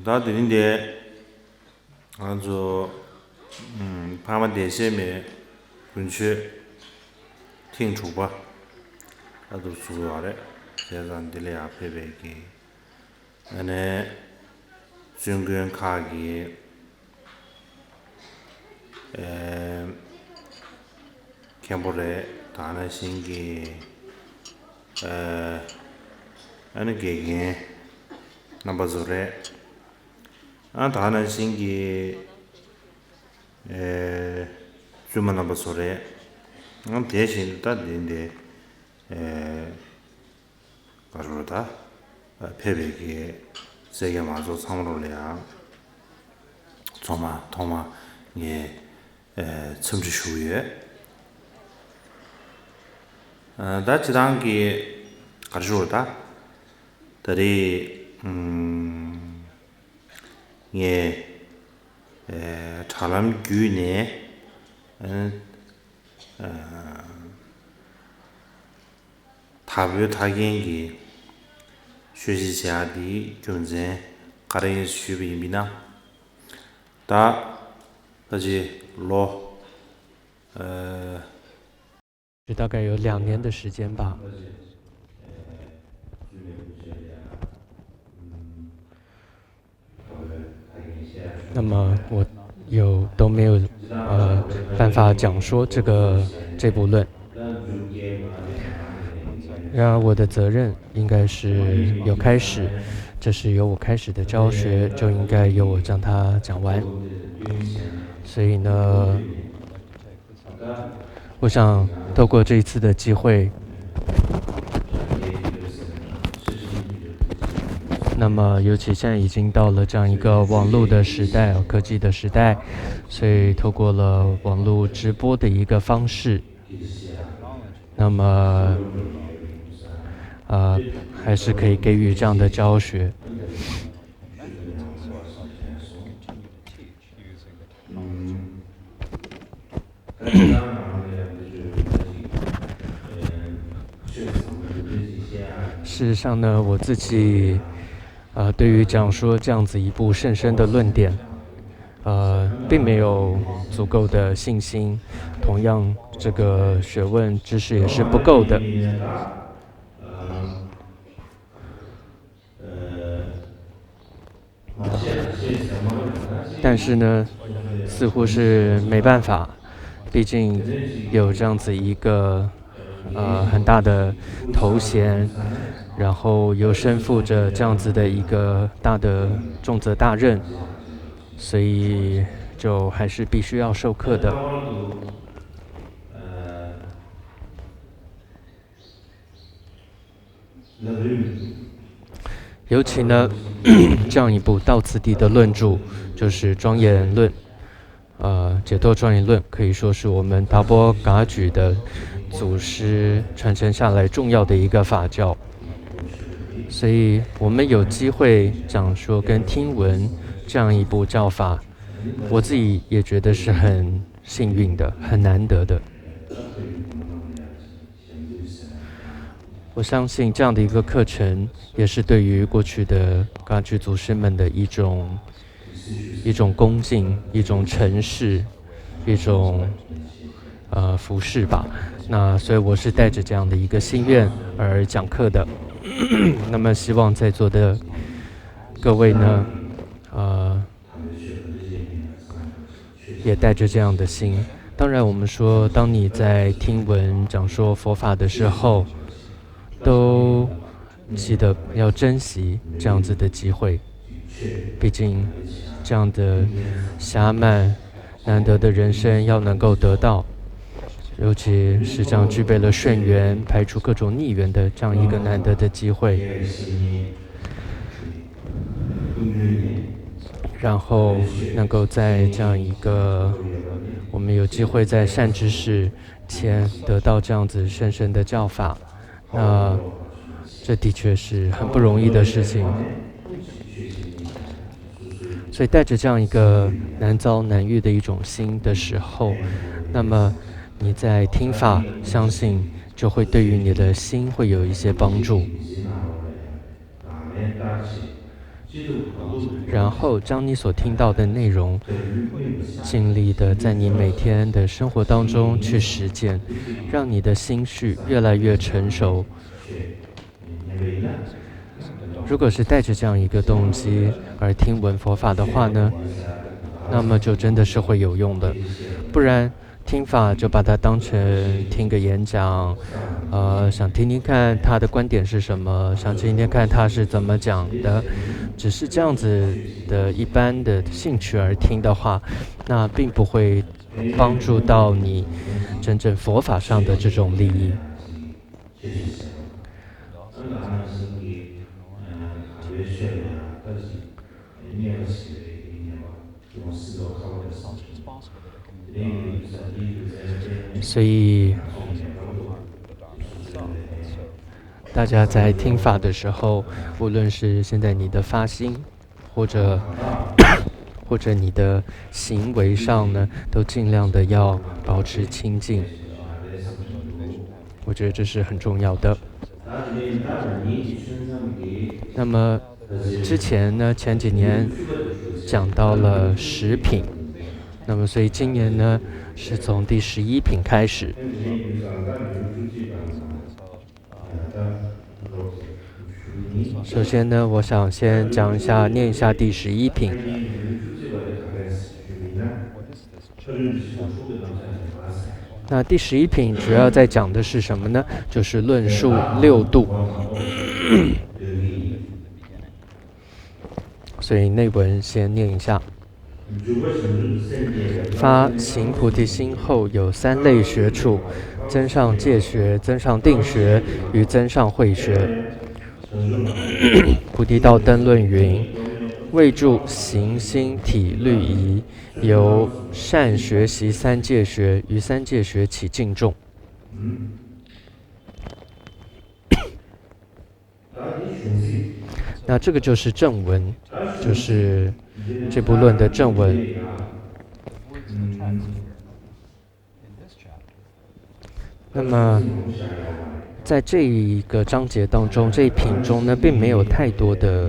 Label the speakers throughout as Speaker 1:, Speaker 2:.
Speaker 1: 到这里的，俺就旁边这些面进去听出吧，那都主要的，现在这里啊配备给，俺呢军官卡给，看不来，当然先给，俺那给个，那不做嘞，俺当然先给，专门那不做嘞，俺电信打电的，干什么的？配备给这个嘛做长路量，做嘛通嘛也城市学院，但这当给干什么的？这里也查了几年，他不他演给学习下的竞争，个人水平比呢，他是老
Speaker 2: 大概有2年的时间吧。那么我都没有办法讲说这部论。然而我的责任应该是有开始，这是由我开始的教学，就应该由我将它讲完。所以呢，我想透过这一次的机会，那么尤其现在已经到了这样一个网络的时代，科技的时代，所以透过了网络直播的一个方式，那么还是可以给予这样的教学。事实上呢，我自己对于讲说这样子一部甚深的论点，并没有足够的信心。同样，这个学问知识也是不够的。但是呢，似乎是没办法，毕竟有这样子一个很大的头衔，然后又身负着这样子的一个大的重责大任，所以就还是必须要授课的。尤其呢，这样一部到此地的论著，就是《庄严论》，解脱庄严论，可以说是我们达波噶举的祖师传承下来重要的一个法教。所以我们有机会讲说跟听闻这样一部教法，我自己也觉得是很幸运的，很难得的。我相信这样的一个课程，也是对于过去的噶举祖师们的一种恭敬，一种承事，一种服侍吧。那所以我是带着这样的一个心愿而讲课的。那么希望在座的各位呢，也带着这样的心。当然，我们说，当你在听闻讲说佛法的时候，都记得要珍惜这样子的机会，毕竟这样的暇满难得的人生要能够得到，尤其是这样具备了顺缘、排除各种逆缘的这样一个难得的机会，然后能够在这样一个我们有机会在善知识前得到这样子深深的教法，那这的确是很不容易的事情。所以带着这样一个难遭难遇的一种心的时候，那么你在听法，相信就会对于你的心会有一些帮助。然后将你所听到的内容，尽力的在你每天的生活当中去实践，让你的心绪越来越成熟。如果是带着这样一个动机而听闻佛法的话呢，那么就真的是会有用的。不然听法就把它当成听个演讲，想听听看他的观点是什么，想听听看他是怎么讲的，只是这样子的一般的兴趣而听的话，那并不会帮助到你真正佛法上的这种利益。所以大家在听法的时候，无论是现在你的发心，或者你的行为上呢，都尽量的要保持清净。我觉得这是很重要的。那么之前呢，前几年讲到了10品，那么所以今年呢是从第11品开始。首先呢，我想先讲一下，念一下第11品。那第11品主要在讲的是什么呢？就是论述六度。所以内文先念一下。发行菩提心后有3类学处：增上戒学、增上定学与增上慧学。菩提道灯论云：为助行心体律仪，由善学习3戒学，于3戒学起敬重。那这个就是正文，就是这部论的正文。那么在这一个章节当中，这一品中呢，并没有太多的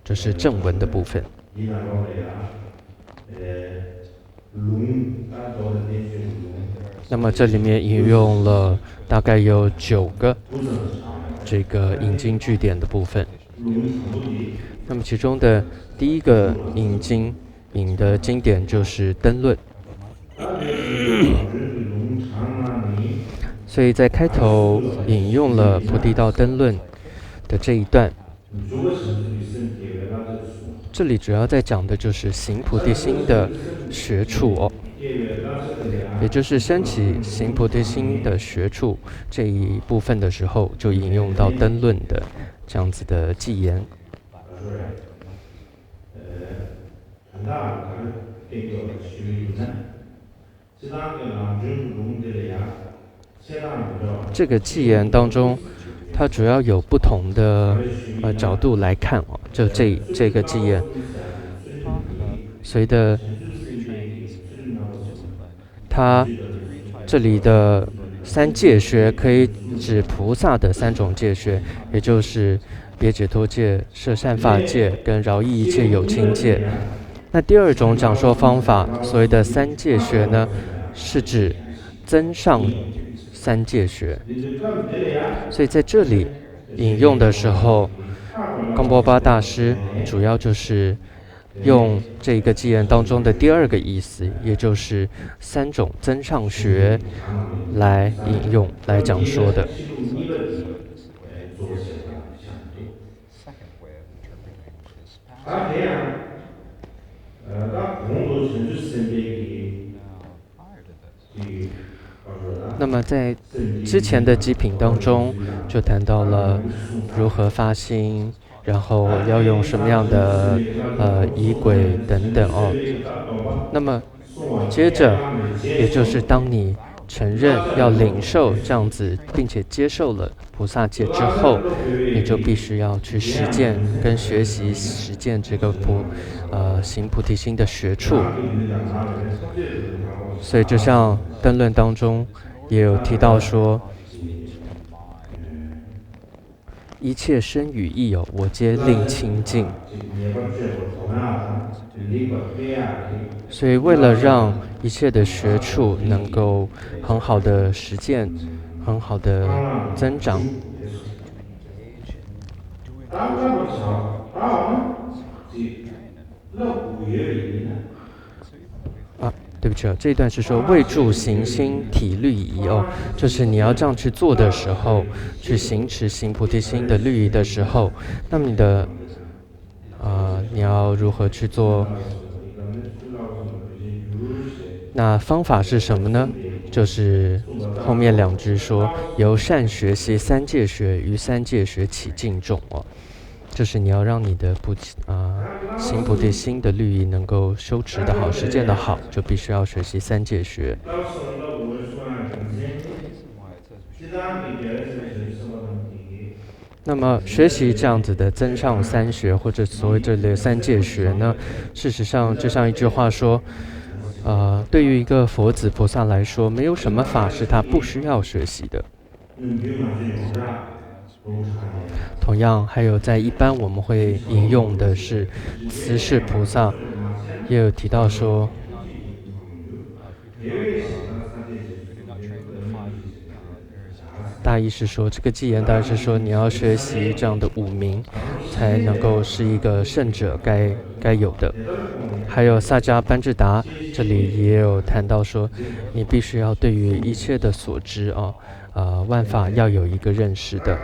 Speaker 2: 就是正文的部分。那么这里面引用了大概有9个这个引经据典的部分。那么其中的第一个引的经典就是灯论。所以在开头引用了菩提道灯论的这一段，这里主要在讲的就是行菩提心的学处哦，也就是升起行菩提心的学处这一部分的时候，就引用到灯论的这样子的偈言。这个偈言当中，它主要有不同的角度来看哦，就这个偈言，随的它这里的3戒学可以指菩萨的3种戒学，也就是别解脱戒、摄善法戒跟饶益一切有情戒。那第2种讲说方法，所谓的3戒学呢，是指增上3戒学。所以在这里引用的时候，冈波巴大师主要就是用这个偈言当中的第2个意思，也就是3种增上学来引用来讲说的。那么在之前的几品当中，就谈到了如何发心，然后要用什么样的仪轨等等哦。那么接着，也就是当你承认要领受这样子，并且接受了菩萨戒之后，你就必须要去实践跟学习实践这个行菩提心的学处。所以就像灯论当中也有提到说，一切身语意哦，我皆令清净。所以为了让一切的学处能够很好的实践，很好的增长。对不起这一段是说为助行心体律仪哦，就是你要这样去做的时候，去行持行菩提心的律仪的时候，那么你要如何去做？那方法是什么呢？就是后面2句说，由善学习三界学，于三界学起敬重哦。就是你要让你的行菩提心的律仪能够修持的好，实践的好，就必须要学习三界学。那么学习这样子的增上三学，或者所谓这类三界学呢，事实上就像一句话说，对于一个佛子菩萨来说，没有什么法是他不需要学习的。同样，还有在一般我们会引用的是慈氏菩萨，也有提到说，大意是说，这个偈言大意是说，你要学习这样的5名，才能够是一个圣者该有的。还有萨迦班智达这里也有谈到说，你必须要对于一切的所知万法要有一个认识的。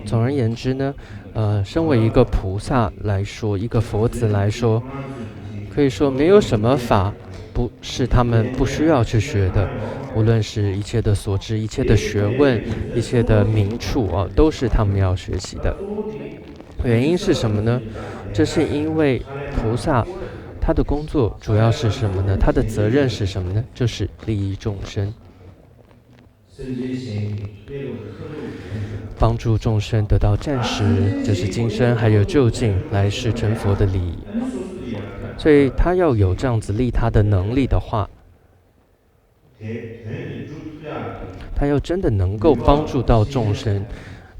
Speaker 2: 总而言之呢，身为一个菩萨来说，一个佛子来说，可以说没有什么法不是他们不需要去学的，无论是一切的所知、一切的学问、一切的名处都是他们要学习的。原因是什么呢？这是因为菩萨他的工作主要是什么呢？他的责任是什么呢？就是利益众生，帮助众生得到暂时，就是今生还有就近来世成佛的利益。所以他要有这样子利他的能力的话，他要真的能够帮助到众生，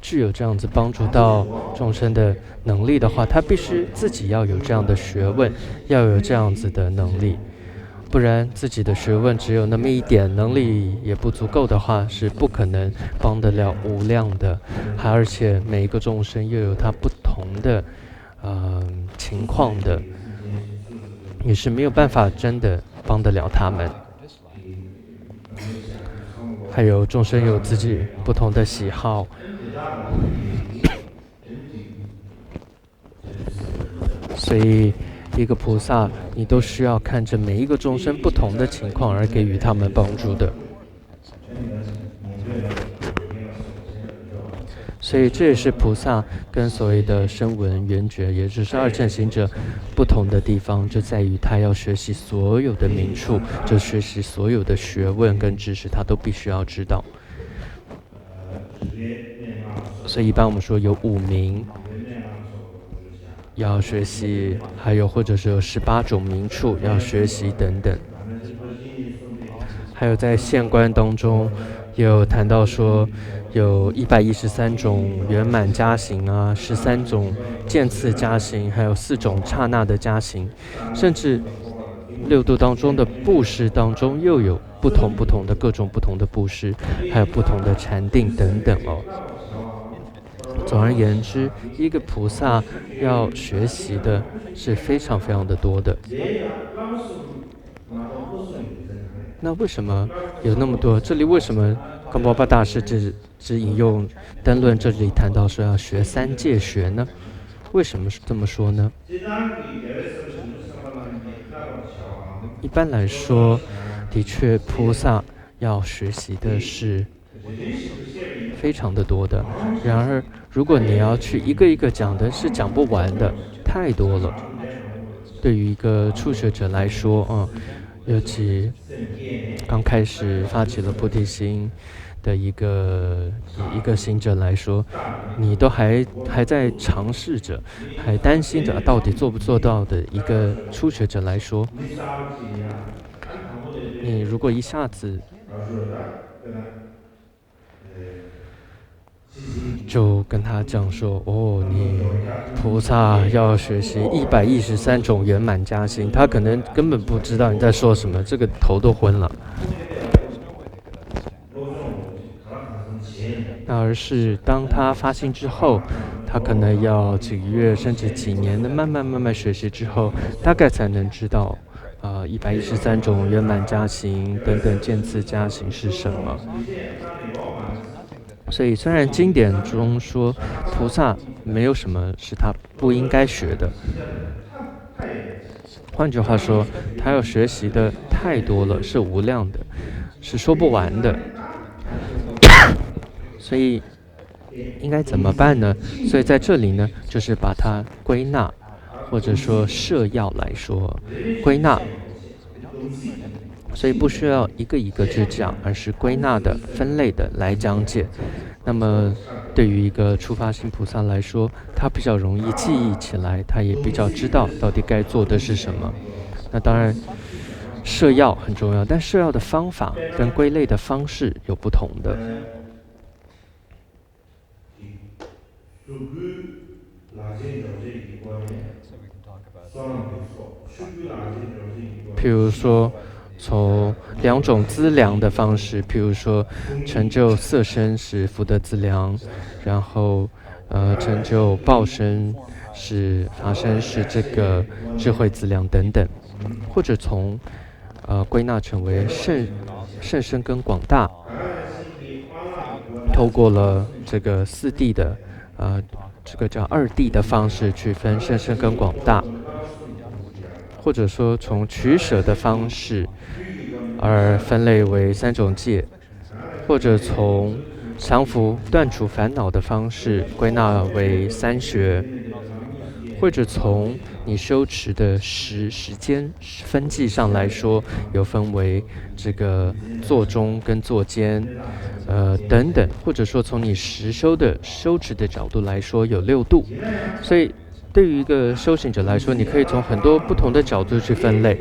Speaker 2: 具有这样子帮助到众生的能力的话，他必须自己要有这样的学问，要有这样子的能力。不然自己的学问只有那么一点，能力也不足够的话，是不可能帮得了无量的。而且每一个众生又有他不同的情况的，也是没有办法真的帮得了他们。还有众生有自己不同的喜好，所以一个菩萨，你都需要看着每一个众生不同的情况而给予他们帮助的。所以这也是菩萨跟所谓的声闻缘觉，也就是二乘行者不同的地方，就在于他要学习所有的名处，就学习所有的学问跟知识，他都必须要知道。所以一般我们说有5名要学习，还有或者是有18种名处要学习等等。还有在现观当中也有谈到说，有113种圆满加行13种渐次加行，还有4种刹那的加行，甚至6度当中的布施当中又有不同的各种不同的布施，还有不同的禅定等等总而言之，一个菩萨要学习的是非常非常的多的。那为什么有那么多？这里为什么冈波巴大师只引用灯论这里谈到说要学3界学呢？为什么这么说呢？一般来说，的确菩萨要学习的是非常的多的。然而，如果你要去一个一个讲的，是讲不完的，太多了。对于一个初学者来说，尤其刚开始发起了菩提心的一个行者来说，你都还在尝试着，还担心着到底做不做到的一个初学者来说，你如果一下子就跟他讲说，哦，你菩萨要学习113种圆满加行，他可能根本不知道你在说什么，这个头都昏了。那而是当他发心之后，他可能要几个月甚至几年的慢慢学习之后，大概才能知道113种圆满加行等等渐次加行是什么。所以虽然经典中说菩萨没有什么是他不应该学的，换句话说，他要学习的太多了，是无量的，是说不完的。所以应该怎么办呢？所以在这里呢，就是把它归纳，或者说摄要来说，归纳。所以不需要一个一个去讲，而是归纳的、分类的来讲解。那么对于一个初发心菩萨来说，他比较容易记忆起来，他也比较知道到底该做的是什么。那当然，摄要很重要，但摄要的方法跟归类的方式有不同的。譬如说，从2种资粮的方式，譬如说成就色身是福德资粮，然后成就报身是法身是这个智慧资粮等等，或者从归纳成为甚深跟广大，透过了这个4谛的这个叫2谛的方式去分甚深跟广大。或者说从取舍的方式而分类为3种戒，或者从降伏断除烦恼的方式归纳为3学，或者从你修持的时间分际上来说，有分为这个坐中跟坐间，等等，或者说从你实修的修持的角度来说，有6度。所以对于一个修行者来说，你可以从很多不同的角度去分类，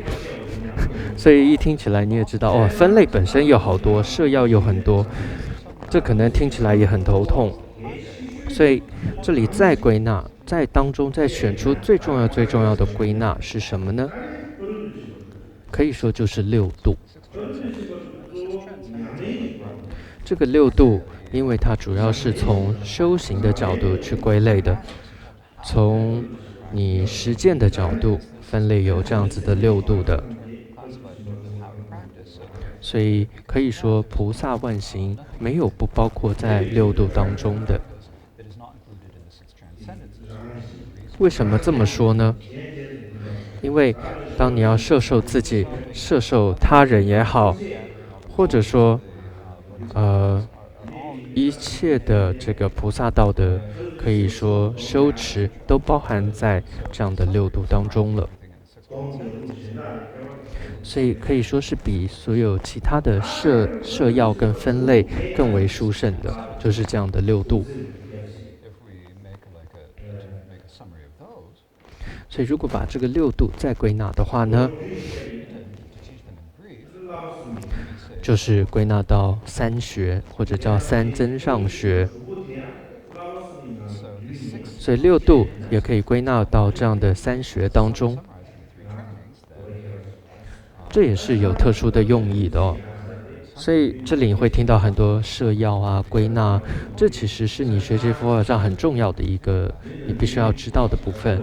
Speaker 2: 所以一听起来你也知道，哦，分类本身有好多，摄要有很多，这可能听起来也很头痛。所以这里再归纳，在当中再选出最重要的归纳是什么呢？可以说就是6度。这个6度，因为它主要是从修行的角度去归类的。从你实践的角度分类有这样子的6度的，所以可以说菩萨万行没有不包括在6度当中的。为什么这么说呢？因为当你要摄受自己、摄受他人也好，或者说一切的这个菩萨道德，可以说修持都包含在这样的6度当中了。所以可以说是比所有其他的摄要跟分类更为殊胜的，就是这样的6度。所以如果把这个6度再归纳的话呢，就是归纳到3学，或者叫3增上学。所以6度也可以归纳到这样的3学当中，这也是有特殊的用意的哦。所以这里你会听到很多摄要啊、归纳，这其实是你学习佛法上很重要的一个你必须要知道的部分。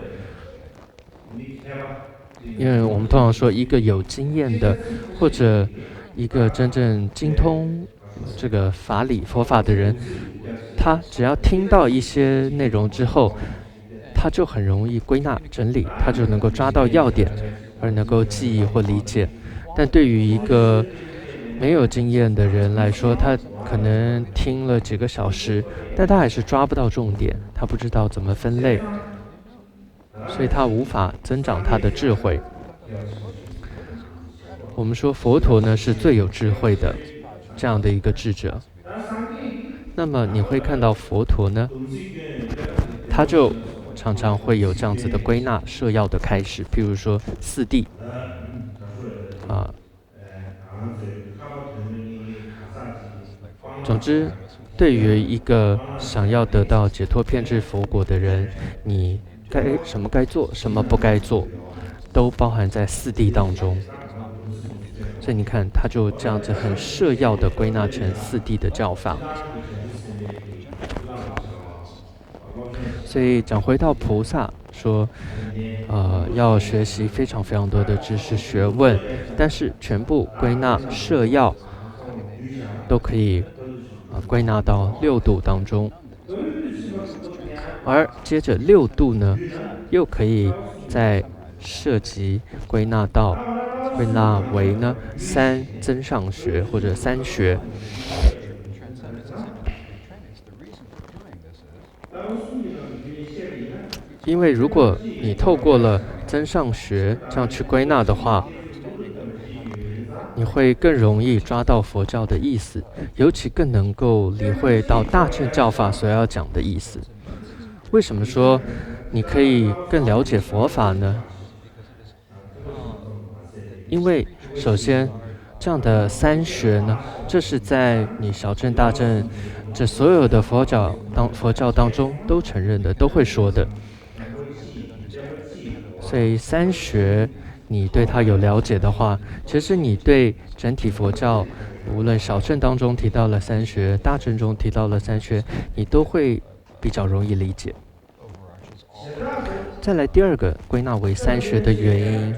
Speaker 2: 因为我们通常说，一个有经验的，或者一个真正精通这个法理佛法的人，他只要听到一些内容之后，他就很容易归纳整理，他就能够抓到要点，而能够记忆或理解。但对于一个没有经验的人来说，他可能听了几个小时，但他还是抓不到重点，他不知道怎么分类，所以他无法增长他的智慧。我们说佛陀呢是最有智慧的这样的一个智者，那么你会看到佛陀呢，他就常常会有这样子的归纳摄要的开始，譬如说4谛总之对于一个想要得到解脱偏执佛果的人，你什么该做，什么不该做，都包含在四谛当中。所以你看，他就这样子很摄要的归纳成四谛的教法。所以讲回到菩萨说，要学习非常非常多的知识学问，但是全部归纳摄要，都可以归纳到六度当中。而接着六度呢，又可以再涉及归纳为呢三增上学或者三学。因为如果你透过了增上学这样去归纳的话，你会更容易抓到佛教的意思，尤其更能够理会到大乘教法所要讲的意思。为什么说你可以更了解佛法呢？因为首先这样的三学呢，这是在你小乘大乘这所有的佛教当中都承认的，都会说的。所以三学你对它有了解的话，其实你对整体佛教，无论小乘当中提到了三学，大乘中提到了三学，你都会比较容易理解。再来第二个归纳为三学的原因，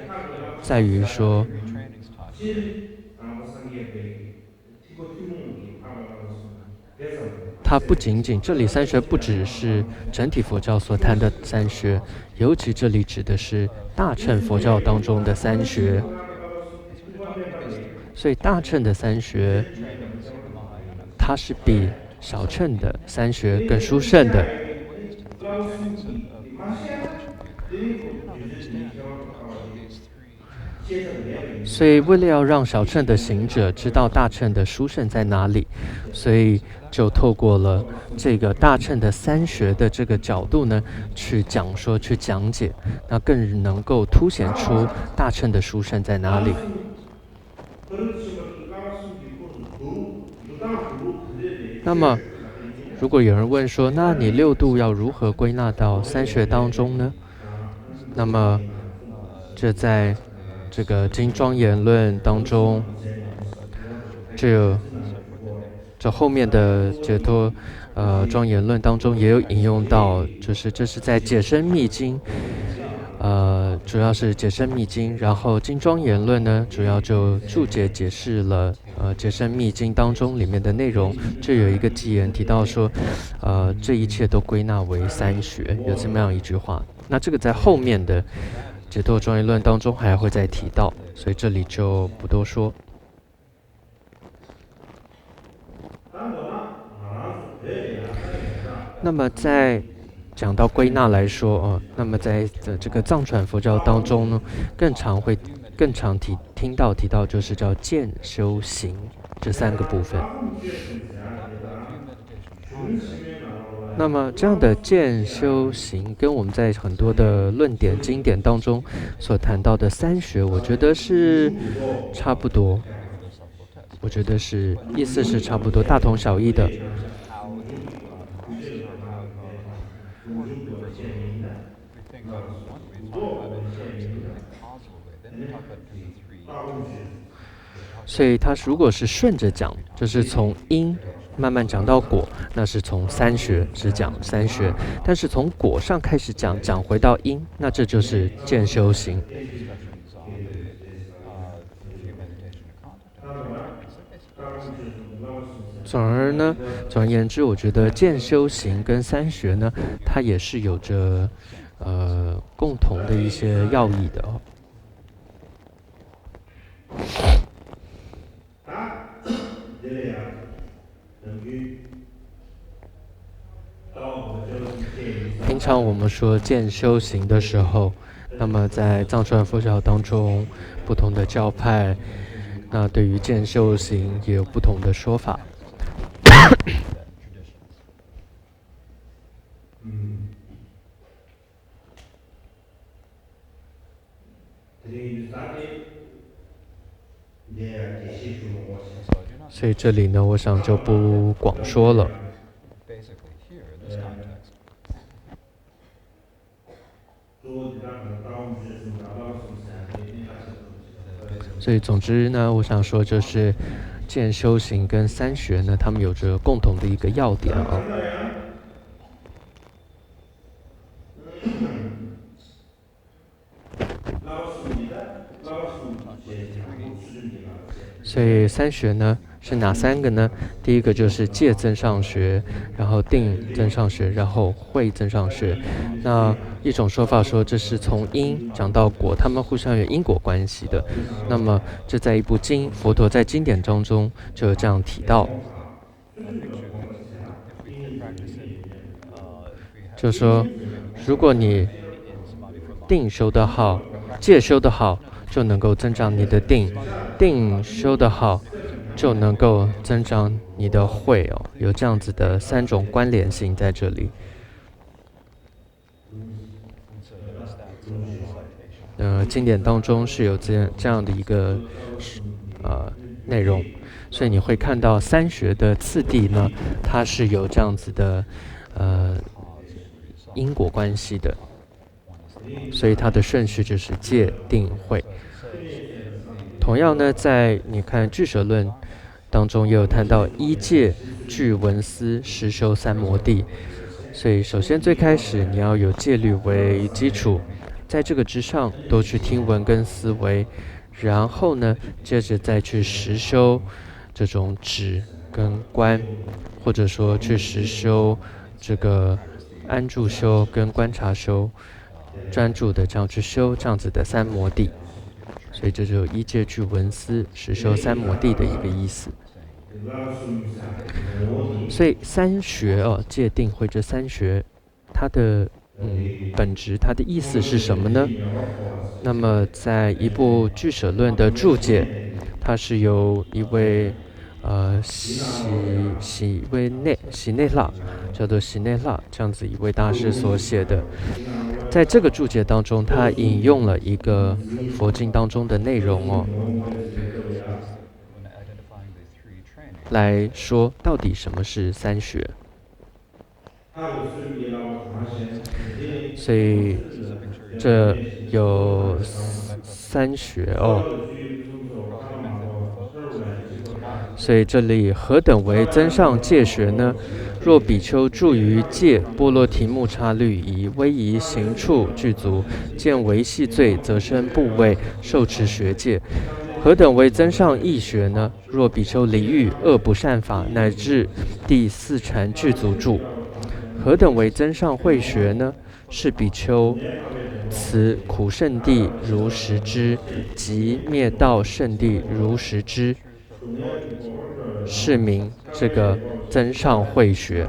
Speaker 2: 在于说，它不仅仅这里三学不只是整体佛教所谈的三学，尤其这里指的是大乘佛教当中的三学。所以大乘的三学，它是比小乘的三学更殊胜的。所以为了要让小乘的行者知道大乘的殊胜在哪里，所以就透过了这个大乘的三学的这个角度呢，去讲说、去讲解，那更能够凸显出大乘的殊胜在哪里。那么如果有人问说，那你六度要如何归纳到三学当中呢？那么这在这个经庄严论当中，这后面的解脱庄严论当中也有引用到，就是这是在解深密经，主要是解深密经，然后经庄严论呢，主要就注解解释了解深密经当中里面的内容。这有一个偈言提到说，这一切都归纳为三学，有这么样一句话。那这个在后面的解脱庄严论当中还会再提到，所以这里就不多说。那么在讲到归纳来说，那么在这个藏传佛教当中呢，更常听到提到就是叫见修行这三个部分。那么这样的见修行跟我们在很多的论点经典当中所谈到的三学，我觉得是差不多，我觉得是意思是差不多，大同小异的。所以它如果是顺着讲，就是从因慢慢讲到果，那是从三学是讲三学，但是从果上开始讲回到因，那这就是渐修行。总而言之，我觉得渐修行跟三学呢，它也是有着共同的一些要义的哦。平常我们说渐修行的时候，那么在藏传佛教当中，不同的教派，那对于渐修行也有不同的说法。所以这里呢，我想就不广说了。所以总之呢，我想说就是见修行跟三学呢，他们有着共同的一个要点啊。所以三学呢是哪三个呢？第一个就是戒增上学，然后定增上学，然后慧增上学。那一种说法说这是从因讲到果，他们互相有因果关系的。那么这在一部经，佛陀在经典当中就有这样提到，就说如果你定修得好，戒修得好，就能够增长你的定；定修得好，就能够增长你的慧哦。有这样子的三种关联性在这里。经典当中是有这样的一个内容，所以你会看到三学的次第呢，它是有这样子的因果关系的，所以它的顺序就是戒定慧。同样呢，在你看俱舍论当中也有谈到一戒具闻思实修三摩地，所以首先最开始你要有戒律为基础，在这个之上多去听闻跟思维，然后呢接着再去实修这种止跟观，或者说去实修这个安住修跟观察修，专注的这样去修这样子的三摩地。所以这就一戒具闻思实修三摩地的一个意思。所以三学戒定慧这三学，它的本质，它的意思是什么呢？那么在一部俱舍论的注解，它是由一位喜内腊，叫做喜内腊这样子一位大师所写的。在这个注解当中，他引用了一个佛经当中的内容来说到底什么是三学。所以这有三学所以这里何等为增上戒学呢？若比丘住于戒波罗提木叉律仪威仪行处具足，见为系罪，则生怖畏，受持学戒。何等为增上义学呢？若比丘离欲恶不善法，乃至第四禅具足住。何等为增上慧学呢？是比丘此苦圣地如实知，即灭道圣地如实知，是名这个增上慧学。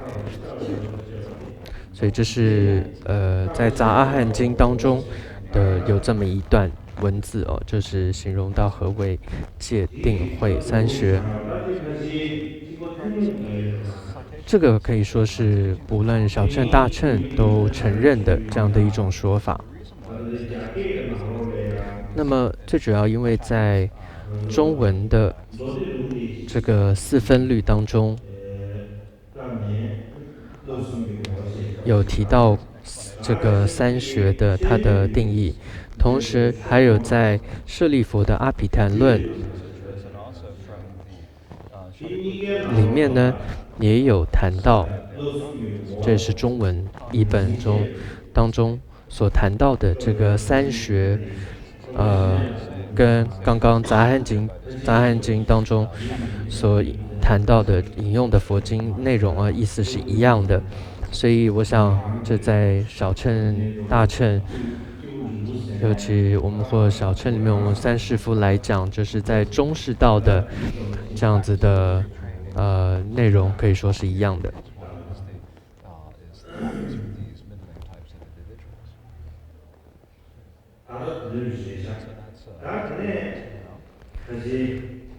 Speaker 2: 所以这是在杂阿含经当中的有这么一段文字就是形容到何为戒定慧三学。这个可以说是不论小乘大乘都承认的这样的一种说法。那么最主要因为在中文的这个四分律当中有提到这个三学的它的定义，同时还有在舍利弗的阿毗昙论里面呢也有谈到，这是中文译本中当中所谈到的这个三学，跟刚刚杂含经当中所谈到的引用的佛经内容意思是一样的。所以我想这在小乘大乘，尤其我们或小乘里面，我们三世夫来讲，就是在中士道的这样子的内容可以说是一样的。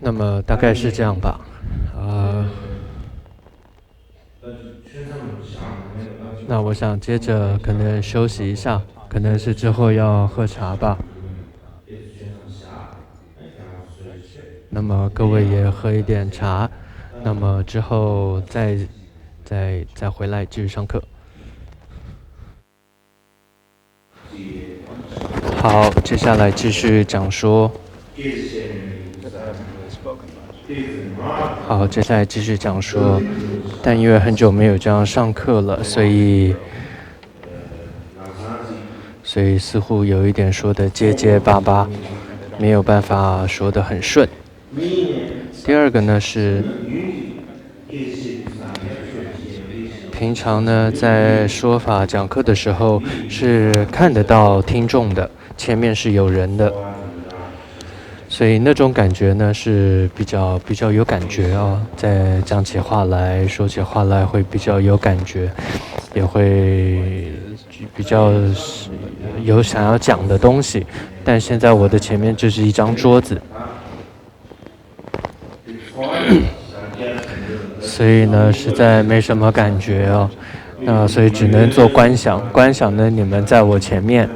Speaker 2: 那么大概是这样吧。那我想接着可能休息一下，可能是之后要喝茶吧。那么各位也喝一点茶，那么之后再回来继续上课。好，接下来继续讲说。好，接下来继续讲说，但因为很久没有这样上课了，所以似乎有一点说的结结巴巴，没有办法说得很顺。第二个呢是，平常呢在说法讲课的时候是看得到听众的，前面是有人的。所以那种感觉呢是比较有感觉哦，在讲起话来说起话来会比较有感觉，也会比较有想要讲的东西。但现在我的前面就是一张桌子，所以呢实在没什么感觉哦，所以只能做观想。观想呢，你们在我前面。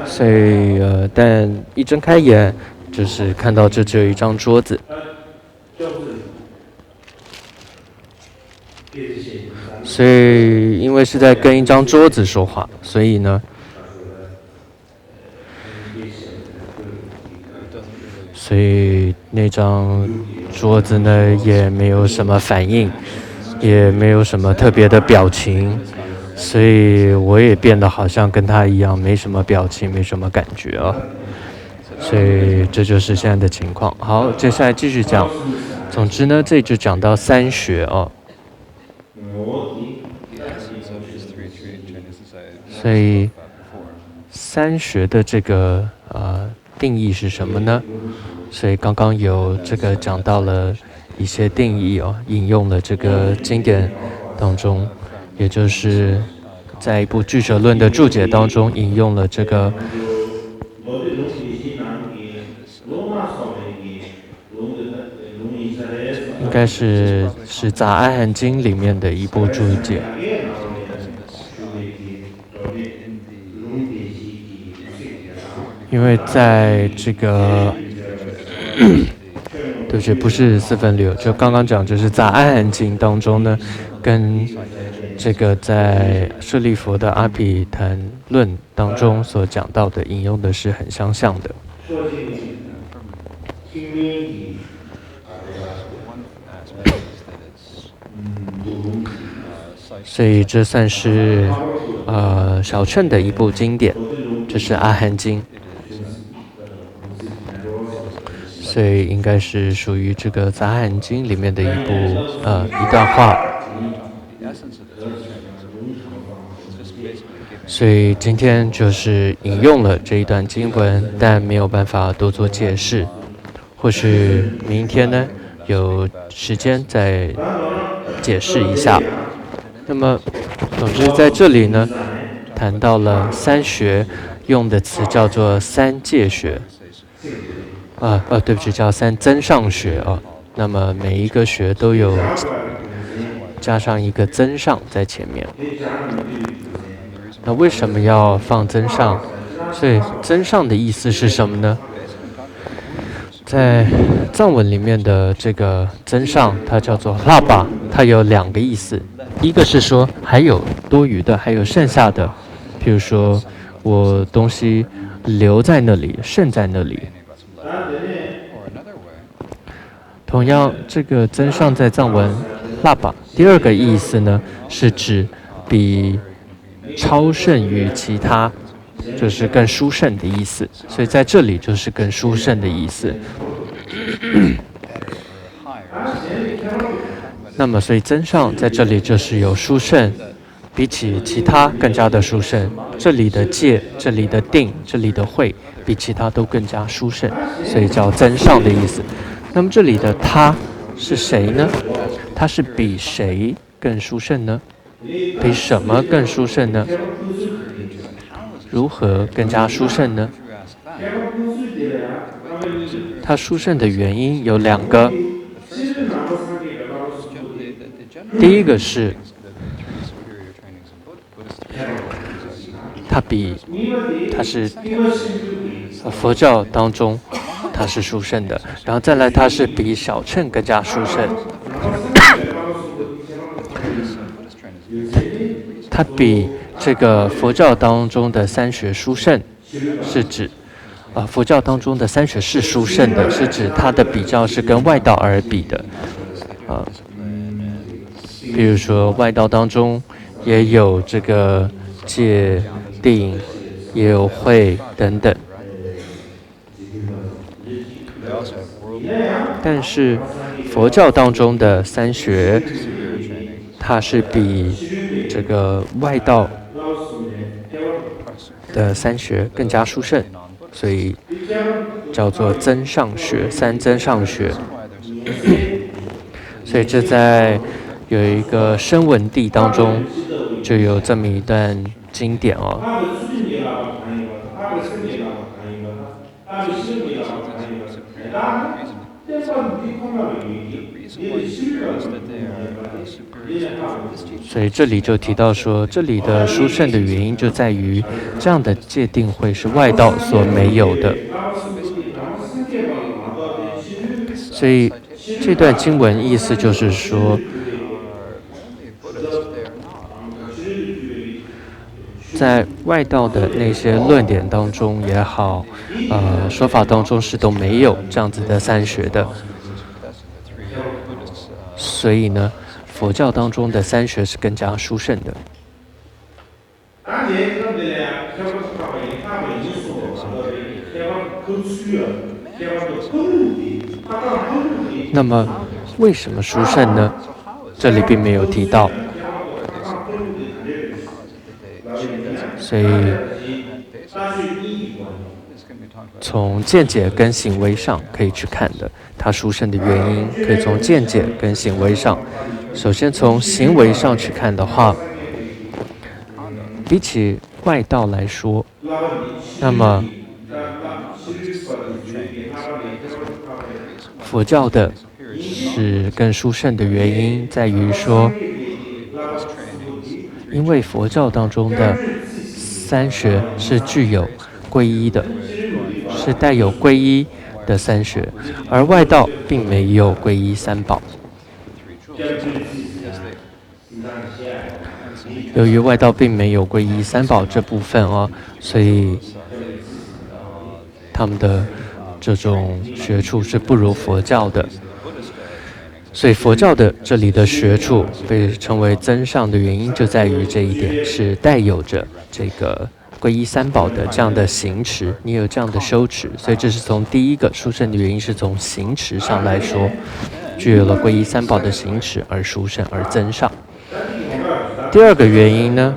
Speaker 2: 所以但一睁开眼，就是看到这只有一张桌子。所以因为是在跟一张桌子说话，所以呢，所以那张桌子呢也没有什么反应，也没有什么特别的表情。所以我也变得好像跟他一样，没什么表情，没什么感觉啊。所以这就是现在的情况。好，接下来继续讲。总之呢，这就讲到三学哦。所以三学的这个定义是什么呢？所以刚刚有这个讲到了一些定义哦，引用了这个经典当中。也就是在一部《俱舍论》的注解当中引用了这个，应该是《杂阿含经》里面的一部注解。因为在这个对不起，不是四分六，就刚刚讲就是《杂阿含经》当中呢，跟这个在舍利佛的阿毗昙论当中所讲到的引用的是很相像的。所以这算是小乘的一部经典，这是阿含经，所以应该是属于这个杂含经里面的一段话。所以今天就是引用了这一段经文，但没有办法多做解释，或许明天呢有时间再解释一下。那么总之在这里呢谈到了三学，用的词叫做三戒学，对不起，叫三增上学啊。那么每一个学都有加上一个增上在前面。那为什么要放增上？所以增上的意思是什么呢？在藏文里面的这个增上，它叫做拉巴，它有两个意思。一个是说还有多余的，还有剩下的，譬如说我东西留在那里，剩在那里。同样，这个增上在藏文拉巴，第二个意思呢是指比超胜于其他，就是更殊胜的意思。所以在这里就是更殊胜的意思。那么所以增上在这里就是有殊胜，比起其他更加的殊胜。这里的戒，这里的定，这里的慧，比其他都更加殊胜，所以叫增上的意思。那么这里的他是谁呢？他是比谁更殊胜呢？比什么更殊胜呢？如何更加殊胜呢？它殊胜的原因有两个。第一个是它是佛教当中它是殊胜的，然后再来它是比小乘更加殊胜。它比这个佛教当中的三学殊胜，是指佛教当中的三学是殊胜的，是指它的比较是跟外道而比的。比如说外道当中也有这个戒定，也有慧等等。但是佛教当中的三学，它是比这个外道的三学更加殊胜，所以叫做增上学，三增上学。所以这在有一个声闻地当中就有这么一段经典哦。所以这里就提到说，这里的殊胜的原因就在于这样的戒定慧是外道所没有的。所以这段经文意思就是说，在外道的那些论点当中也好，说法当中是都没有这样子的三学的。所以呢，佛教当中的三学是更加殊胜的。那么为什么殊胜呢？这里并没有提到。所以从见解跟行为上可以去看的，它殊胜的原因可以从见解跟行为上。首先从行为上去看的话，比起外道来说，那么佛教的是更殊胜的原因在于说，因为佛教当中的三学是具有皈依的，是带有皈依的三学，而外道并没有皈依三宝。由于外道并没有皈依三宝这部分哦，所以他们的这种学处是不如佛教的。所以佛教的这里的学处被称为增上的原因就在于这一点，是带有着这个皈依三宝的这样的行持，你有这样的修持，所以这是从第一个殊胜的原因是从行持上来说，具有了皈依三宝的行持而殊胜而增上。第二个原因呢，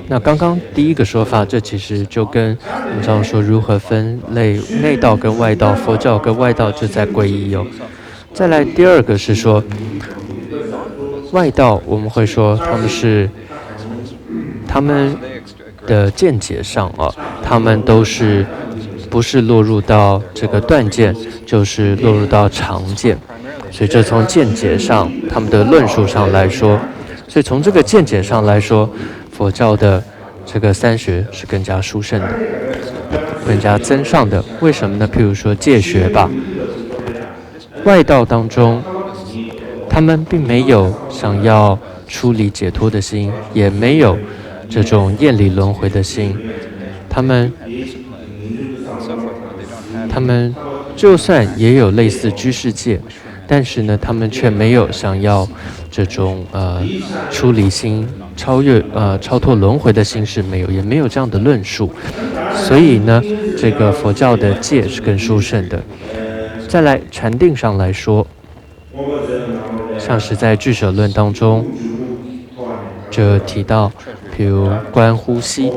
Speaker 2: 那刚刚第一个说法，这其实就跟我们常说如何分类内道跟外道，佛教跟外道就在皈依哦。再来第二个是说，外道我们会说他们的见解上啊，他们都是不是落入到这个断见，就是落入到常见。所以这从见解上，他们的论述上来说，所以从这个见解上来说，佛教的这个三学是更加殊胜的，更加增上的。为什么呢？譬如说戒学吧，外道当中，他们并没有想要出离解脱的心，也没有这种厌离轮回的心。他们就算也有类似居士戒，但是呢，他们却没有想要这种出离心、超脱轮回的心是没有，也没有这样的论述。所以呢，这个佛教的戒是更殊胜的。再来禅定上来说，像是在俱舍论当中就提到，比如观呼吸。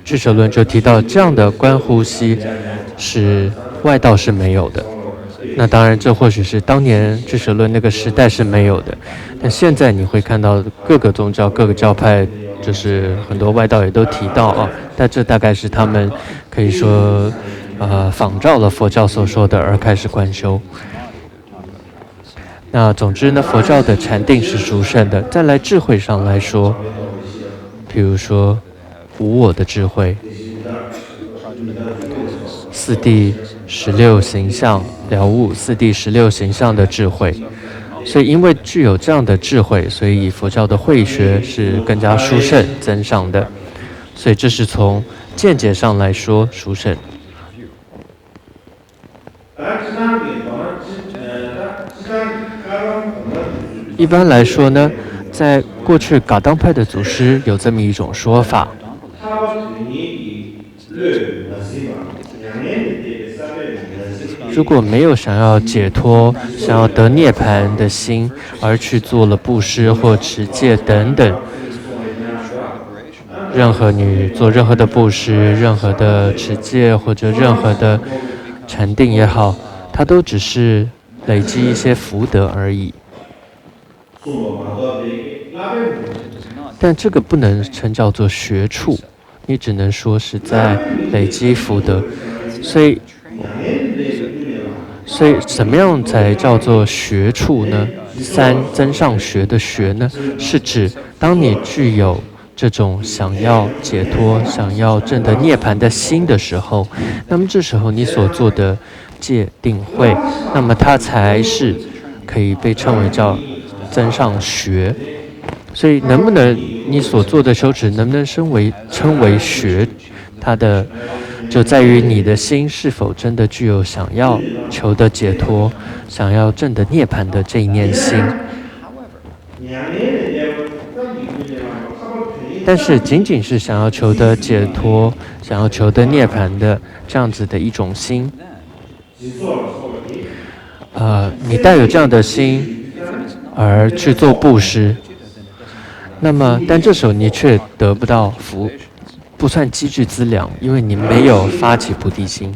Speaker 2: 俱舍论就提到这样的观呼吸是外道是没有的。那当然这或许是当年俱舍论那个时代是没有的，但现在你会看到各个宗教各个教派，就是很多外道也都提到啊，但这大概是他们可以说仿照了佛教所说的而开始观修。那总之呢，佛教的禅定是殊胜的。再来智慧上来说，比如说无我的智慧，四谛16形象了悟四谛16形象的智慧。所以因为具有这样的智慧，所以佛教的慧学是更加殊胜增上的。所以这是从见解上来说殊胜。一般来说呢，在过去噶当派的祖师有这么一种说法，如果没有想要解脱、想要得涅槃的心，而去做了布施或持戒等等，你做任何的布施、任何的持戒或者任何的禅定也好，它都只是累积一些福德而已。但这个不能称叫做学处，你只能说是在累积福德。所以怎么样才叫做学处呢？三增上学的学呢，是指当你具有这种想要解脱、想要证得涅槃的心的时候，那么这时候你所做的戒定慧，那么它才是可以被称为叫增上学。所以能不能你所做的修持能不能称为学，它的就在于你的心是否真的具有想要求的解脱、想要证得涅槃的这一念心。但是仅仅是想要求得解脱、想要求得涅槃的这样子的一种心，你带有这样的心而去做布施，那么但这时候你却得不到福，不算积聚资粮，因为你没有发起菩提心。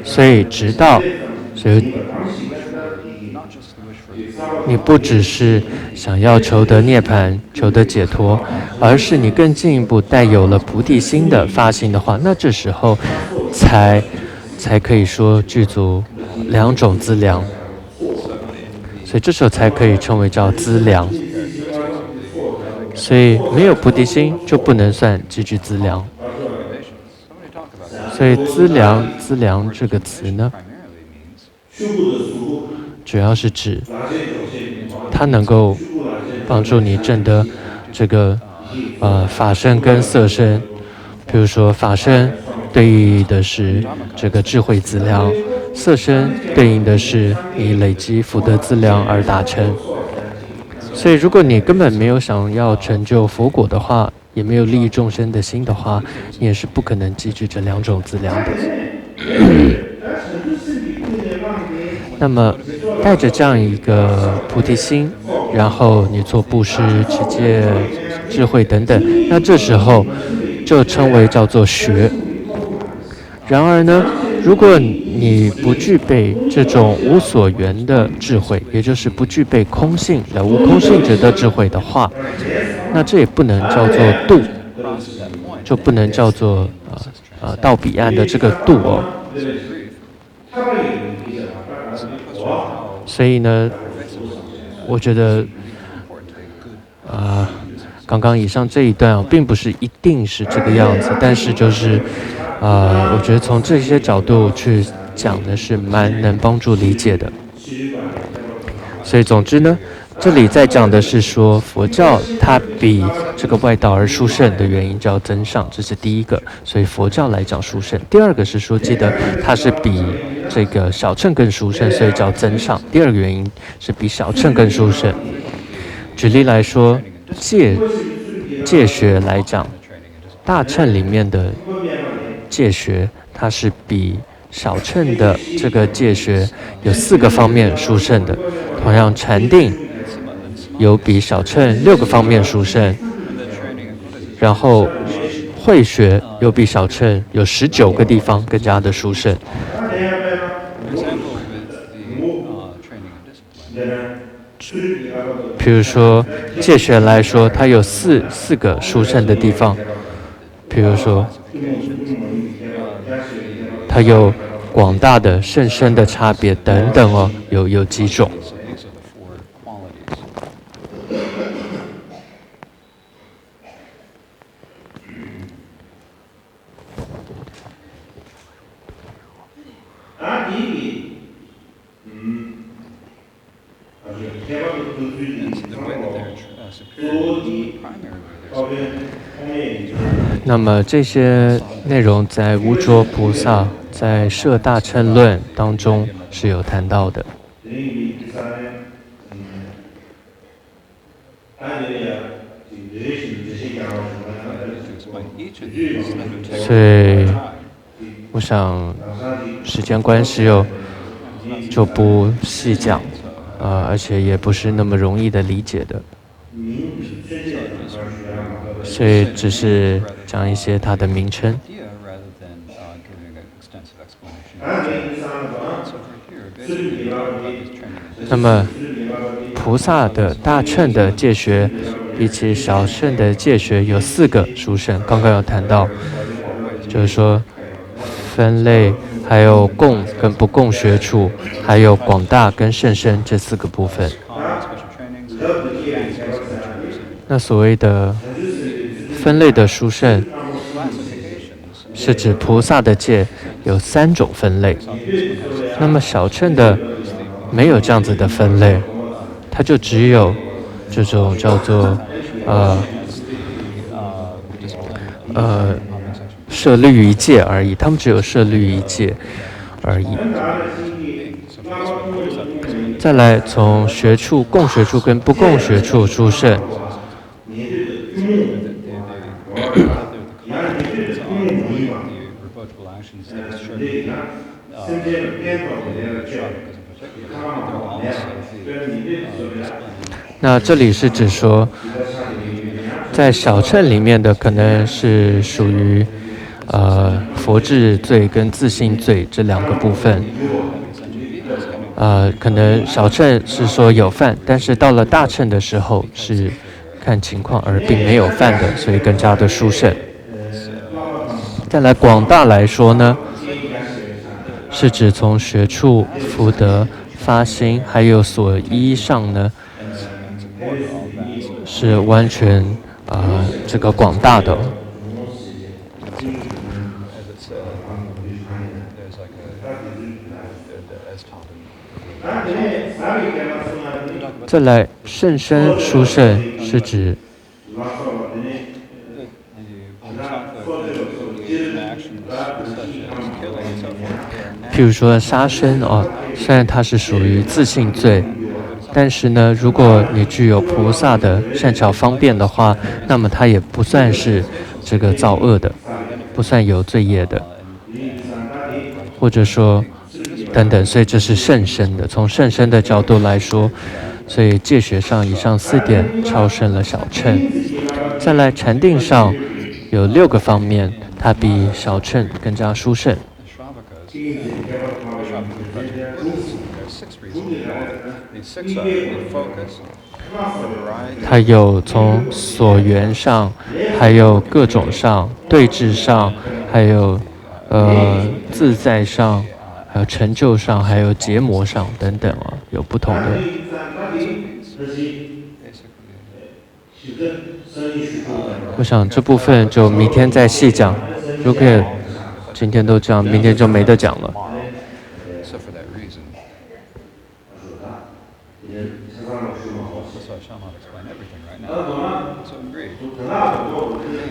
Speaker 2: 所以你不只是想要求得涅槃、求得解脱，而是你更进一步带有了菩提心的发心的话，那这时候才可以说具足2种资粮。所以这时候才可以称为叫资粮。所以没有菩提心就不能算积聚资粮。所以资粮这个词呢，主要是指它能够帮助你证得这个法身跟色身。比如说法身对应的是这个智慧资粮，色身对应的是你累积福德资粮而达成。所以如果你根本没有想要成就佛果的话，也没有利益众生的心的话，你也是不可能积聚这2种资粮的。那么带着这样一个菩提心，然后你做布施、持戒、智慧等等，那这时候就称为叫做学。然而呢，如果你不具备这种无所缘的智慧，也就是不具备空性了无空性者的智慧的话，那这也不能叫做度，就不能叫做到彼岸的这个度哦。所以呢，我觉得刚刚以上这一段并不是一定是这个样子，但是就是我觉得从这些角度去讲的是蛮能帮助理解的。所以总之呢，这里在讲的是说佛教它比这个外道而殊胜的原因叫增上，这是第一个，所以佛教来讲殊胜。第二个是说记得它是比这个小乘更殊胜，所以叫增上。第二个原因是比小乘更殊胜。举例来说，戒学来讲，大乘里面的戒学它是比小乘的这个戒学有4个方面殊胜的。同样禅定有比小乘6个方面殊胜，然后慧学有比小乘有19个地方更加的殊胜。比如说戒学来说，它有四个殊胜的地方，比如说它有广大的甚深的差别等等哦，有几种。那么这些内容在无着菩萨在摄大乘论当中是有谈到的。所以我想时间关系就不细讲，而且也不是那么容易的理解的，所以只是讲一些它的名称。那么菩萨的大乘的戒学比起小乘的戒学有4个殊胜，刚刚有谈到，就是说分类，还有共跟不共学处，还有广大跟甚深这4个部分。那所谓的分类的殊胜，是指菩萨的戒有3种分类。那么小乘的没有这样子的分类，它就只有这种叫做摄律于戒而已，他们只有摄律于戒而已。再来从学处、共学处跟不共学处殊胜。那这里是指说，在小乘里面的可能是属于佛智罪跟自性罪这2个部分。可能小乘是说有犯，但是到了大乘的时候是看情况而并没有犯的，所以更加的殊胜。再来广大来说呢，是指从学处、福德、发心还有所依上呢，是完全这个广大的。再来甚深殊胜是指譬如说杀生虽然它是属于自性罪，但是呢，如果你具有菩萨的善巧方便的话，那么它也不算是这个造恶的，不算有罪业的，或者说等等，所以这是甚深的。从甚深的角度来说，所以戒学上以上4点超胜了小乘。再来禅定上有6个方面，它比小乘更加殊胜。它有从所缘上，还有各种上、对治上，还有自在上，还有成就上，还有结魔上等等有不同的。我想这部分就明天再细讲，如果今天都这样，明天就没得讲了。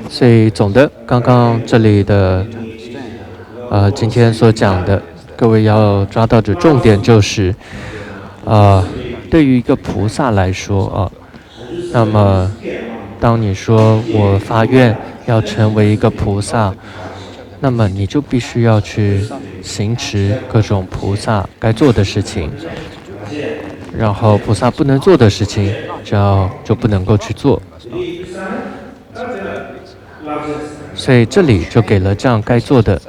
Speaker 2: 所以总的，刚刚这里的今天所讲的，各位要抓到的重点就是对于一个菩萨来说那么当你说我发愿要成为一个菩萨，那么你就必须要去行持各种菩萨该做的事情，然后菩萨不能做的事情就不能够去做。所以这里就给了这样该做的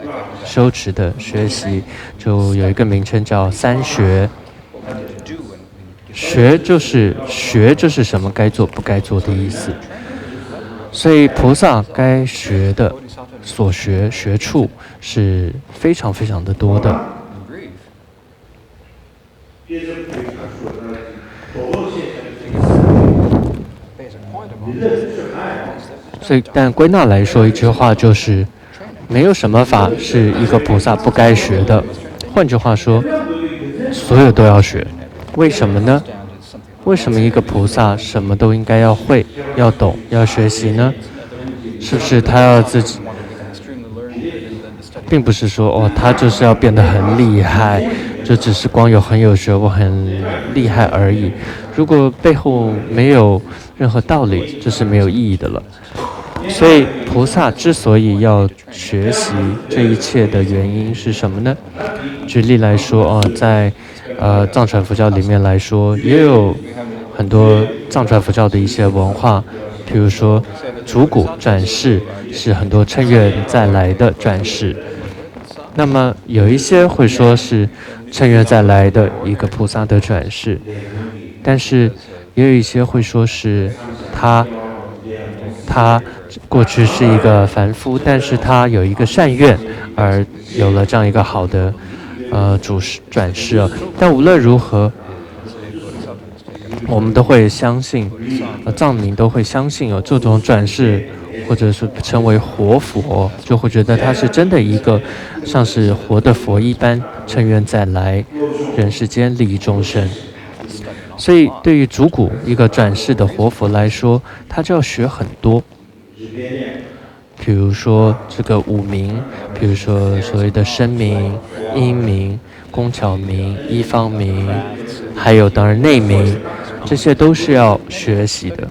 Speaker 2: 修持的学习，就有一个名称叫3学。学就是什么该做不该做的意思。所以菩萨该学的所学学处是非常非常的多的。所以但归纳来说一句话就是，没有什么法是一个菩萨不该学的。换句话说，所有都要学。为什么呢？为什么一个菩萨什么都应该要会、要懂、要学习呢？是不是他要自己，并不是说他就是要变得很厉害，就只是光很有学问、很厉害而已。如果背后没有任何道理，这是没有意义的了。所以菩萨之所以要学习这一切的原因是什么呢？举例来说在藏传佛教里面来说，也有很多藏传佛教的一些文化，比如说主骨转世是很多乘愿再来的转世，那么有一些会说是乘愿再来的一个菩萨的转世，但是也有一些会说是他过去是一个凡夫，但是他有一个善愿而有了这样一个好的转世但无论如何，我们都会相信藏民都会相信这种转世或者是称为活佛，就会觉得他是真的一个像是活的佛一般，乘愿再来人世间利益众生。所以对于主骨一个转世的活佛来说，他就要学很多，比如说这个五名，比如说所谓的声名、音名、工巧名、一方名，还有当然内名，这些都是要学习的。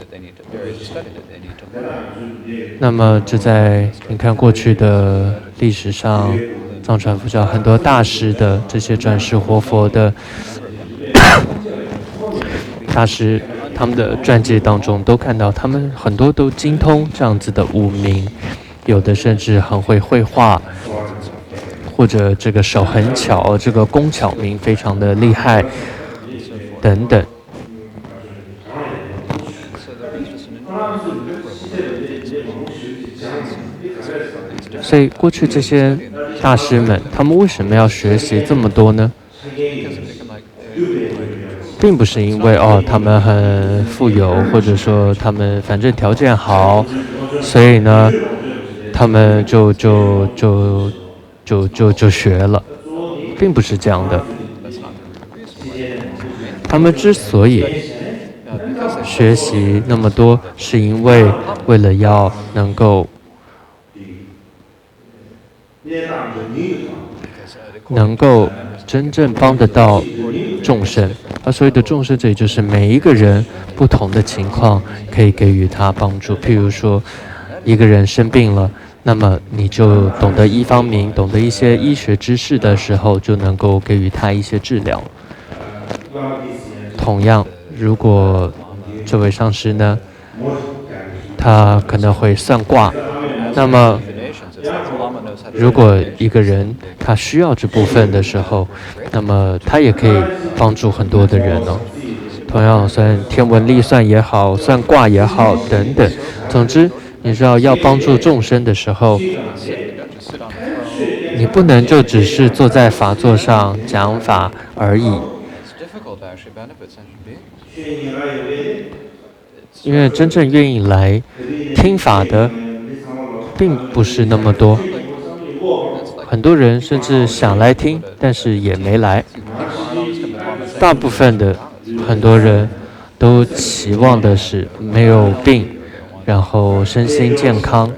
Speaker 2: 那么这在你看过去的历史上，藏传佛教很多大师的这些转世活佛的大师，他们的传记当中都看到，他们很多都精通这样子的五名，有的甚至很会绘画，或者这个手很巧，这个工巧名非常的厉害，等等。所以过去这些大师们，他们为什么要学习这么多呢？并不是因为他们很富有，或者说他们反正条件好，所以呢，他们就学了，并不是这样的。他们之所以学习那么多，是因为为了要能够真正帮得到众生，而所谓的众生，这也就是每一个人不同的情况可以给予他帮助。譬如说，一个人生病了，那么你就懂得医方名，懂得一些医学知识的时候，就能够给予他一些治疗。同样，如果这位上师呢，他可能会算卦，那么如果一个人他需要这部分的时候，那么他也可以帮助很多的人同样算天文历算也好，算卦也好等等，总之你知道要帮助众生的时候，你不能就只是坐在法座上讲法而已，因为真正愿意来听法的并不是那么多，很多人甚至想来听，但是也没来。大部分的很多人都期望的是没有病，然后身心健康，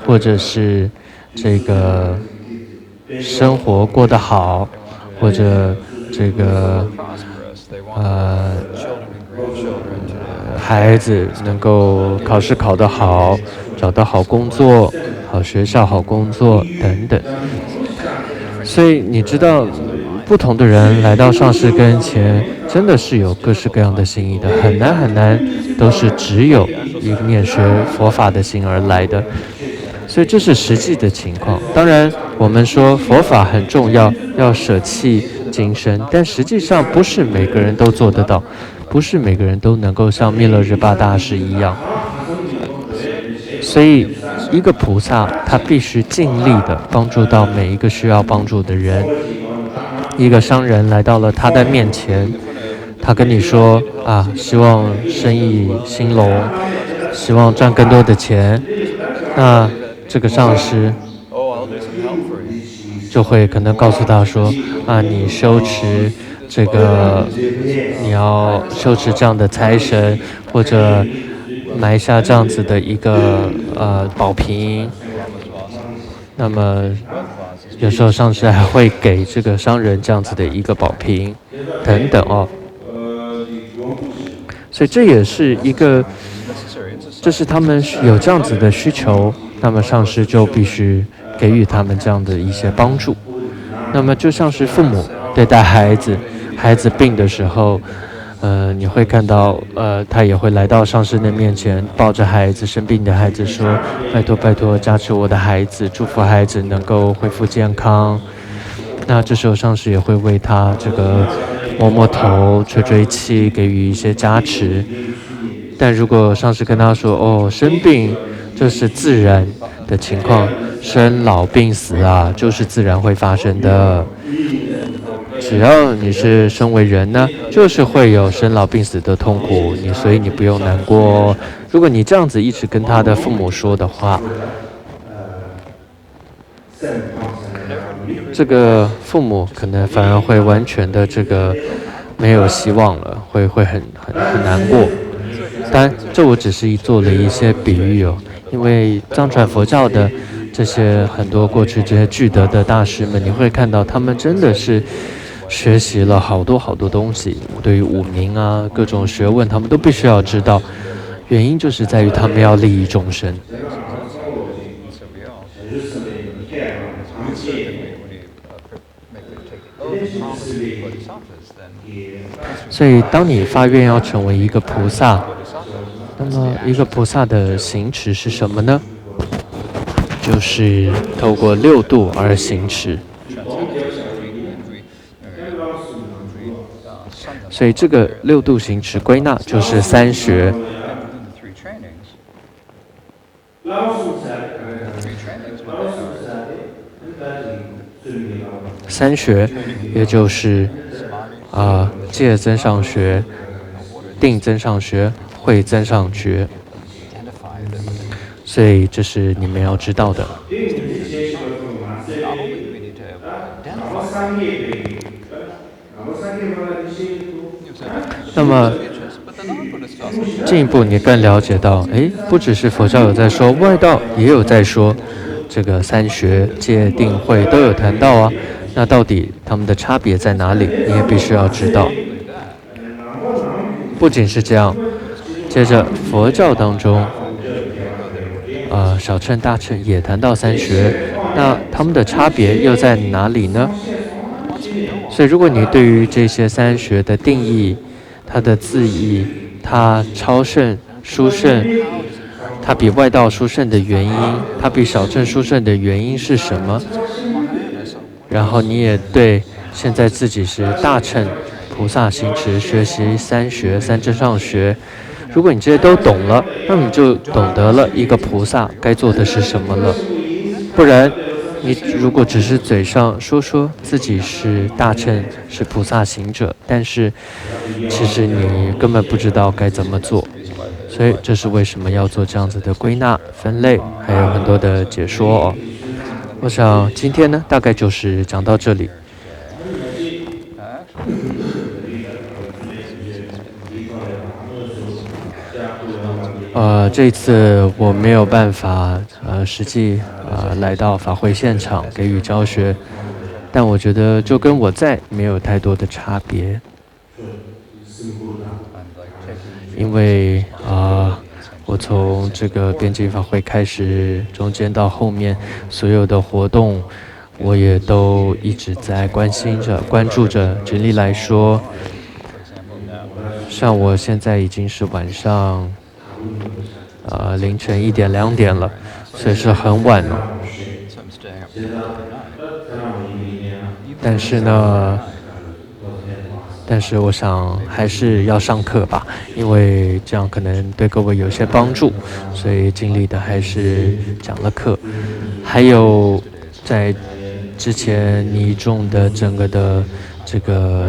Speaker 2: 或者是这个生活过得好，或者这个孩子能够考试考得好，找到好工作，好学校好工作等等。所以你知道，不同的人来到上师跟前，真的是有各式各样的心意的，很难都是只有一念学佛法的心而来的。所以这是实际的情况。当然我们说佛法很重要，要舍弃今生，但实际上不是每个人都做得到，不是每个人都能够像弥勒日巴大师一样。所以一个菩萨他必须尽力的帮助到每一个需要帮助的人。一个商人来到了他的面前，他跟你说希望生意兴隆，希望赚更多的钱，那这个上师就会可能告诉他说你修持这个你要修持这样的财神，或者埋下这样子的一个宝瓶。那么有时候上师还会给这个商人这样子的一个宝瓶等等哦。所以这也是一个，这是他们有这样子的需求，那么上师就必须给予他们这样的一些帮助。那么就像是父母对待孩子，孩子病的时候，你会看到，他也会来到上师的面前，抱着孩子生病的孩子说：“拜托拜托，加持我的孩子，祝福孩子能够恢复健康。”那这时候上师也会为他这个摸摸头、吹吹气，给予一些加持。但如果上师跟他说：“哦，生病这是自然的情况，生老病死啊，就是自然会发生的。只要你是身为人呢，就是会有生老病死的痛苦，所以你不用难过。如果你这样子一直跟他的父母说的话，这个父母可能反而会完全的这个没有希望了，会很难过。当然，这我只是做了一些比喻哦，因为藏传佛教的这些很多过去这些具德的大师们，你会看到他们真的是学习了好多东西，对于五明啊各种学问，他们都必须要知道。原因就是在于他们要利益众生。所以，当你发愿要成为一个菩萨，那么一个菩萨的行持是什么呢？就是透过六度而行持。所以，这个六度行持归纳就是三学。三学，也就是戒增上学、定增上学、慧增上学。所以这是你们要知道的。那么进一步你更了解到，不只是佛教有在说，外道也有在说，这个三学、戒、定、慧都有谈到啊。那到底他们的差别在哪里？你也必须要知道。不仅是这样，接着佛教当中，小乘、大乘也谈到三学，那他们的差别又在哪里呢？所以，如果你对于这些三学的定义、它的字义、它超胜、殊胜，它比外道殊胜的原因，它比小乘殊胜的原因是什么？然后你也对现在自己是大乘菩萨行持学习三学、三增上学，如果你这些都懂了，那么你就懂得了一个菩萨该做的是什么了。不然，你如果只是嘴上说自己是大乘是菩萨行者，但是其实你根本不知道该怎么做。所以这是为什么要做这样子的归纳、分类，还有很多的解说哦。我想今天呢，大概就是讲到这里。这一次我没有办法实际来到法会现场给予教学，但我觉得就跟我在没有太多的差别，因为我从这个边境法会开始，中间到后面所有的活动，我也都一直在关注着。举例来说，像我现在已经是晚上凌晨1点2点了，所以是很晚了。但是我想还是要上课吧，因为这样可能对各位有些帮助，所以尽力的还是讲了课。还有在之前你种的整个的这个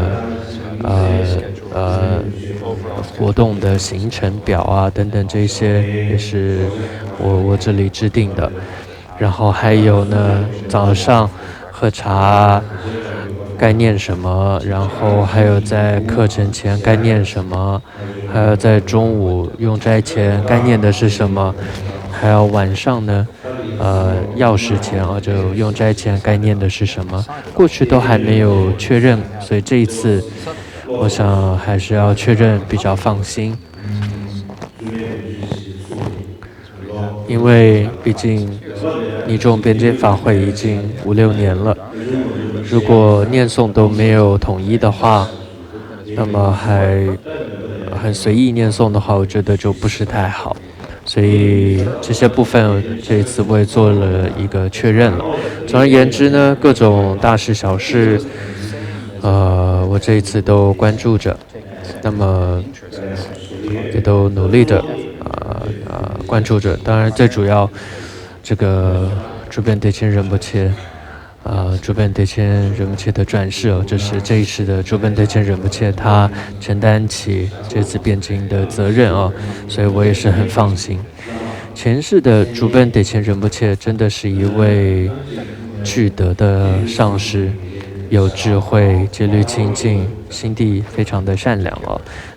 Speaker 2: 活动的行程表啊等等，这些也是我这里制定的。然后还有呢，早上喝茶，该念什么，然后还有在课程前该念什么，还有在中午用斋前该念的是什么，还有晚上呢，药师前就用斋前该念的是什么，过去都还没有确认，所以这一次我想还是要确认比较放心，因为毕竟尼众边间法会已经5、6年了，如果念诵都没有统一的话，那么还很随意念诵的话，我觉得就不是太好。所以这些部分这一次我也做了一个确认了。总而言之呢，各种大事小事，我这一次都关注着，那么也都努力的关注着。当然最主要，这个主编德钦仁波切。主本德钦仁波切的转世就是这一世的主本德钦仁波切，他承担起这次辩经的责任所以我也是很放心。前世的主本德钦仁波切真的是一位具德的上师，有智慧，戒律清净，心地非常的善良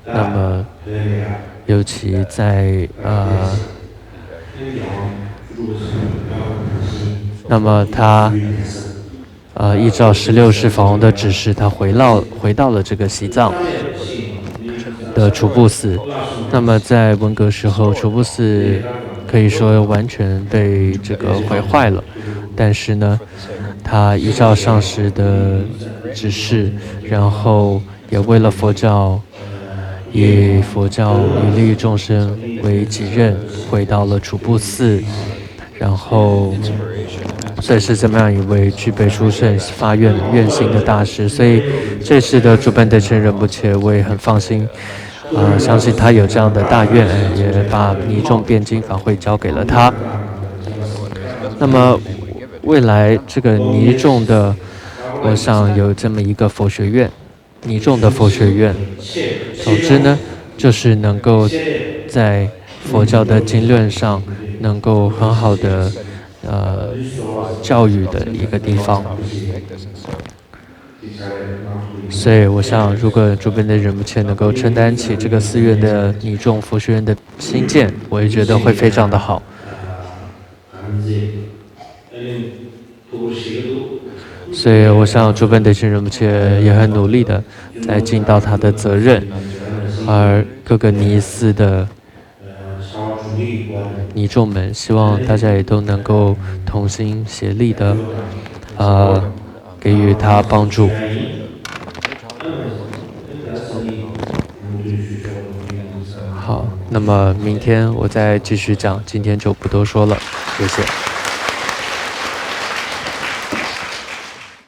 Speaker 2: 那么，尤其在那么他。依照16世法王的指示，他回到了这个西藏的楚布寺。那么在文革时候，楚布寺可以说完全被这个毁坏了。但是呢，他依照上师的指示，然后也为了佛教，以佛教以利益众生为己任，回到了楚布寺，然后。所以是这么样一位具备殊胜发愿心的大师，所以这次的主本德钦仁波切我也很放心，相信他有这样的大愿，也把尼众辩经法会交给了他。那么未来这个尼众的，我想有这么一个佛学院，尼众的佛学院。总之呢，就是能够在佛教的经论上能够很好的。教育的一个地方，所以我想，如果主本的仁波切能够承担起这个寺院的尼众佛学院的兴建，我也觉得会非常的好。所以我想，主本德钦仁波切也很努力的在尽到他的责任，而各个尼寺的。尼众们，希望大家也都能够同心协力的，给予他帮助。好，那么明天我再继续讲，今天就不多说了，谢谢。